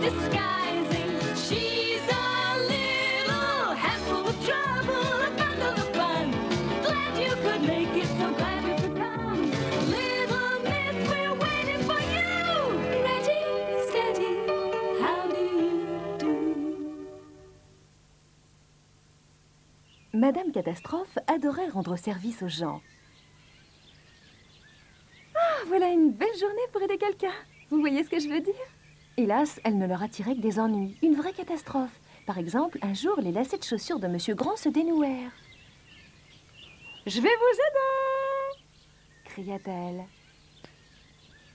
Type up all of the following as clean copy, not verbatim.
disguising. She's a little handful of trouble, a bundle of fun. Glad you could make it, so glad you could come. Little Miss, we're waiting for you. Ready, steady, how do you do? Madame Catastrophe adorait rendre service aux gens. Ah, voilà une belle journée pour aider quelqu'un. Vous voyez ce que je veux dire? Hélas, elle ne leur attirait que des ennuis, une vraie catastrophe. Par exemple, un jour, les lacets de chaussures de Monsieur Grand se dénouèrent. « Je vais vous aider !» cria-t-elle.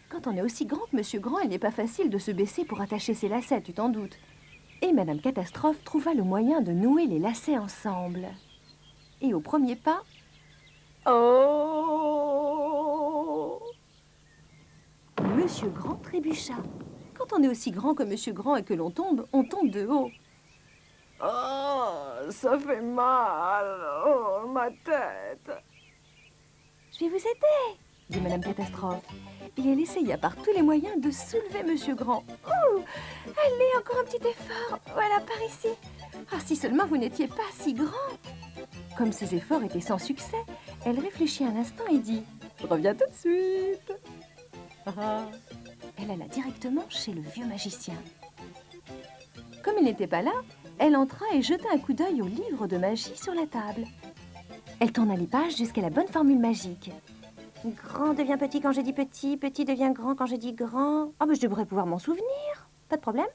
Quand on est aussi grand que Monsieur Grand, il n'est pas facile de se baisser pour attacher ses lacets, tu t'en doutes. Et Madame Catastrophe trouva le moyen de nouer les lacets ensemble. Et au premier pas... Oh! Monsieur Grand trébucha. Quand on est aussi grand que Monsieur Grand et que l'on tombe de haut. Oh, ça fait mal. Oh, ma tête. Je vais vous aider, dit Madame Catastrophe. Et elle essaya par tous les moyens de soulever Monsieur Grand. Oh, allez, encore un petit effort. Voilà, par ici. Ah, si seulement vous n'étiez pas si grand. Comme ses efforts étaient sans succès, elle réfléchit un instant et dit « Je reviens tout de suite !» Elle alla directement chez le vieux magicien. Comme il n'était pas là, elle entra et jeta un coup d'œil au livre de magie sur la table. Elle tourna les pages jusqu'à la bonne formule magique. Grand devient petit quand je dis petit, petit devient grand quand je dis grand. Ah, mais je devrais pouvoir m'en souvenir. Pas de problème.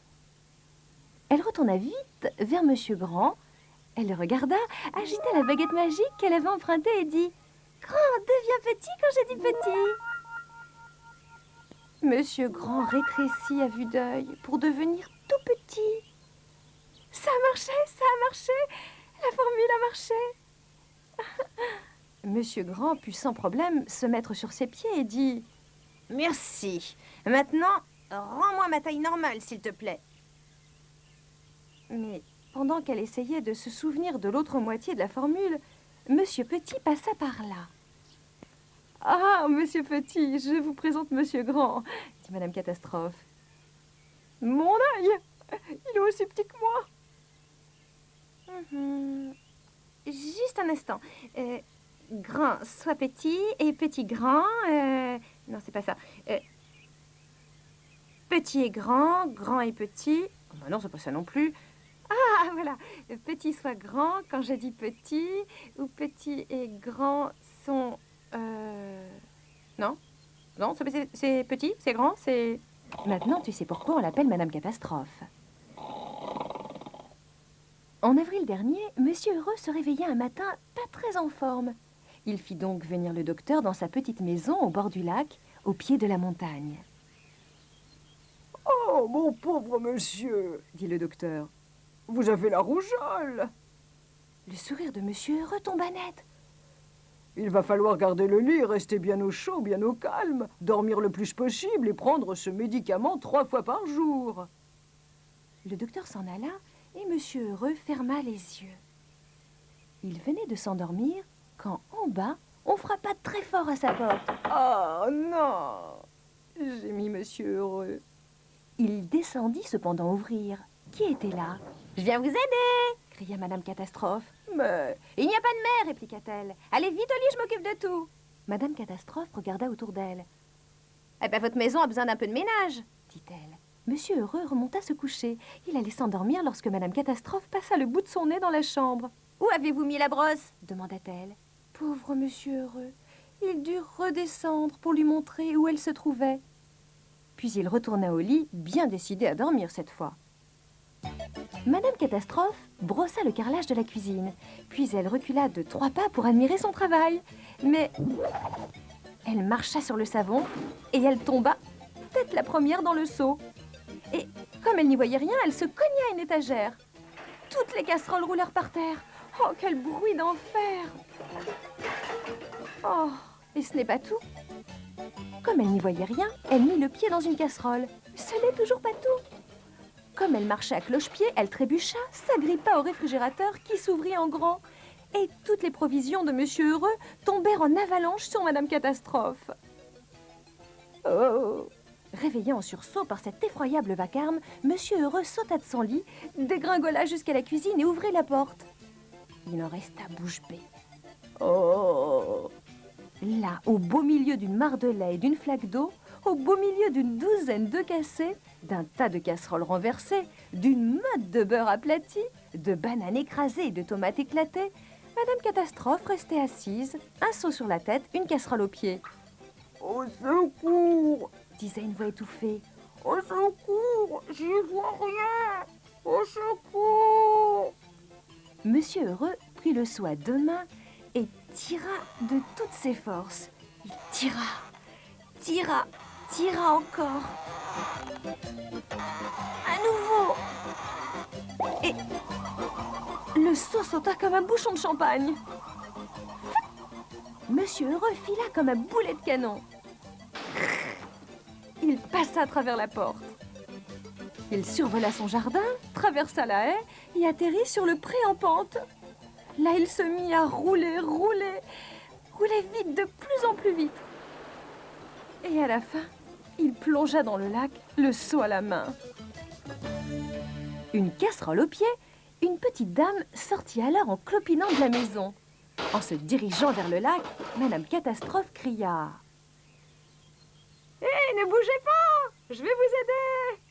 Elle retourna vite vers Monsieur Grand. Elle le regarda, agita la baguette magique qu'elle avait empruntée et dit « Grand devient petit quand je dis petit !» Monsieur Grand rétrécit à vue d'œil pour devenir tout petit. Ça a marché, la formule a marché. Monsieur Grand put sans problème se mettre sur ses pieds et dit « Merci. Maintenant, rends-moi ma taille normale, s'il te plaît. » Mais pendant qu'elle essayait de se souvenir de l'autre moitié de la formule, Monsieur Petit passa par là. « Ah, Monsieur Petit, je vous présente Monsieur Grand, » dit Madame Catastrophe. « Mon œil, il est aussi petit que moi. » Juste un instant. Grand soit petit et petit grand. Non, c'est pas ça. Petit et grand, grand et petit. Oh, bah non, c'est pas ça non plus. Ah, voilà. Petit soit grand quand je dis petit, ou petit et grand sont... Non, non, c'est petit, c'est grand, c'est... Maintenant, tu sais pourquoi on l'appelle Madame Catastrophe. En avril dernier, Monsieur Heureux se réveilla un matin pas très en forme. Il fit donc venir le docteur dans sa petite maison au bord du lac, au pied de la montagne. « Oh, mon pauvre monsieur, dit le docteur, vous avez la rougeole. » Le sourire de Monsieur Heureux tomba net. « Il va falloir garder le lit, rester bien au chaud, bien au calme, dormir le plus possible et prendre ce médicament 3 fois par jour. » Le docteur s'en alla et Monsieur Heureux ferma les yeux. Il venait de s'endormir quand, en bas, on frappa très fort à sa porte. « Oh non !» gémit Monsieur Heureux. Il descendit cependant ouvrir. Qui était là? « Je viens vous aider !» cria Madame Catastrophe. « Mais il n'y a pas de mère !» répliqua-t-elle. « Allez vite au lit, je m'occupe de tout !» Madame Catastrophe regarda autour d'elle. « Eh bien, votre maison a besoin d'un peu de ménage !» dit-elle. Monsieur Heureux remonta se coucher. Il allait s'endormir lorsque Madame Catastrophe passa le bout de son nez dans la chambre. « Où avez-vous mis la brosse ?» demanda-t-elle. Pauvre Monsieur Heureux, il dut redescendre pour lui montrer où elle se trouvait. Puis il retourna au lit, bien décidé à dormir cette fois. Madame Catastrophe brossa le carrelage de la cuisine, puis elle recula de 3 pas pour admirer son travail. Mais elle marcha sur le savon et elle tomba, tête la première, dans le seau. Et comme elle n'y voyait rien, elle se cogna à une étagère. Toutes les casseroles roulèrent par terre. Oh, quel bruit d'enfer! Oh, et ce n'est pas tout. Comme elle n'y voyait rien, elle mit le pied dans une casserole. Ce n'est toujours pas tout. Comme elle marchait à cloche-pied, elle trébucha, s'agrippa au réfrigérateur qui s'ouvrit en grand. Et toutes les provisions de Monsieur Heureux tombèrent en avalanche sur Madame Catastrophe. Oh, Réveillé en sursaut par cet effroyable vacarme, Monsieur Heureux sauta de son lit, dégringola jusqu'à la cuisine et ouvrit la porte. Il en resta bouche bée. Oh! Là, au beau milieu d'une mare de lait et d'une flaque d'eau, au beau milieu d'une douzaine d'œufs cassés, d'un tas de casseroles renversées, d'une meute de beurre aplati, de bananes écrasées et de tomates éclatées, Madame Catastrophe restait assise, un seau sur la tête, une casserole aux pieds. « Au secours !» disait une voix étouffée. « Au secours! J'y vois rien! Au secours !» Monsieur Heureux prit le seau à deux mains et tira de toutes ses forces. Il tira encore. À nouveau. Et le seau sauta comme un bouchon de champagne. Monsieur Heureux fila comme un boulet de canon. Il passa à travers la porte. Il survola son jardin, traversa la haie et atterrit sur le pré en pente. Là, il se mit à rouler vite, de plus en plus vite. Et à la fin, il plongea dans le lac, le seau à la main. Une casserole aux pieds, une petite dame sortit alors en clopinant de la maison. En se dirigeant vers le lac, Madame Catastrophe cria « Hé, ne bougez pas! Je vais vous aider !»